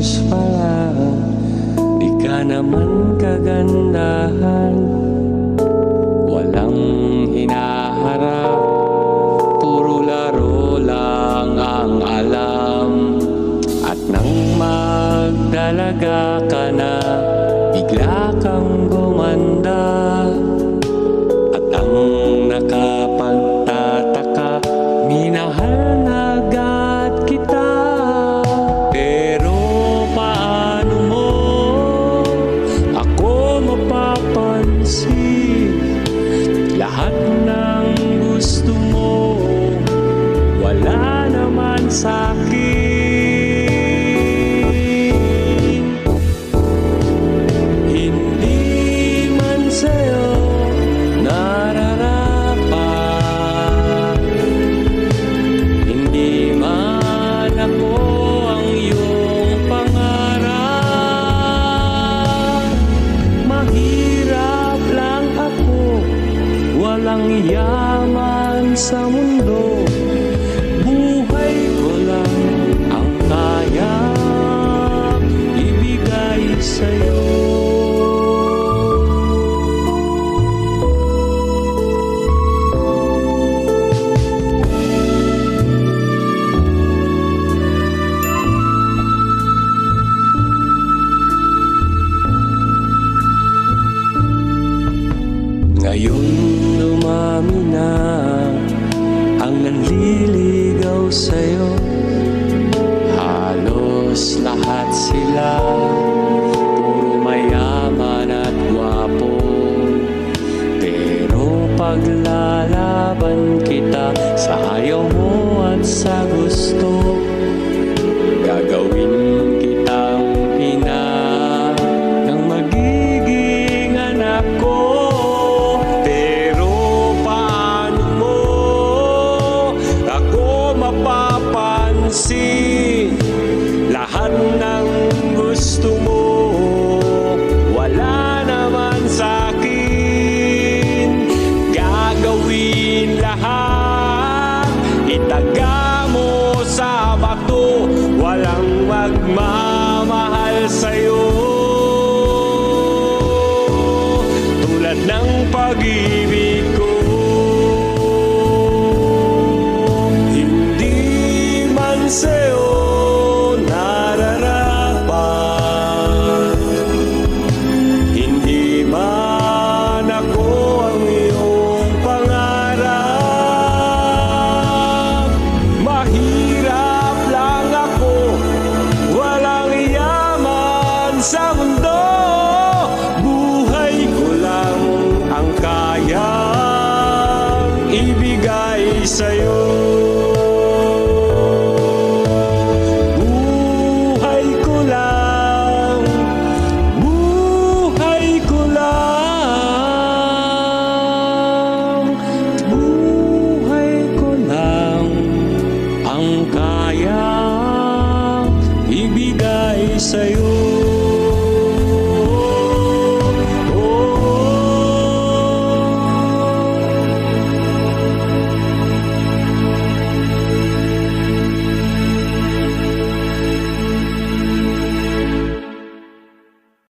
Diyos pala, di ka naman kagandahan. Walang hinaharap, puro laro lang ang alam. At nang magdalaga ka na, bigla kang gumanda. At ang nakapagtataka, minahal na agad kita. Pero paano mo ako mapapansin? Lahat ng gusto mo, wala naman sa'kin. Hindi man sa'yo nararapat, hindi man ako ang iyong pangarap. Mahirap lang ako, walang yaman sa mundo. Buhay ko lang ang kaya ibigay sa'yo. Ngayon dumami na ang nanliligaw sa'yo. Halos lahat sila puro mayaman at gwapo. Pero paglalaban kita sa ayaw mo at sa gusto, gagawin kitang ina ng magiging anak ko. Lahat ng gusto mo, wala naman sa'kin. Gagawin lahat, itaga mo sa bato. Walang magmamahal sa'yo tulad ng pag-ibig ko. Hindi man sa'yo sa mundo, buhay ko lang ang kayang ibigay sa'yo.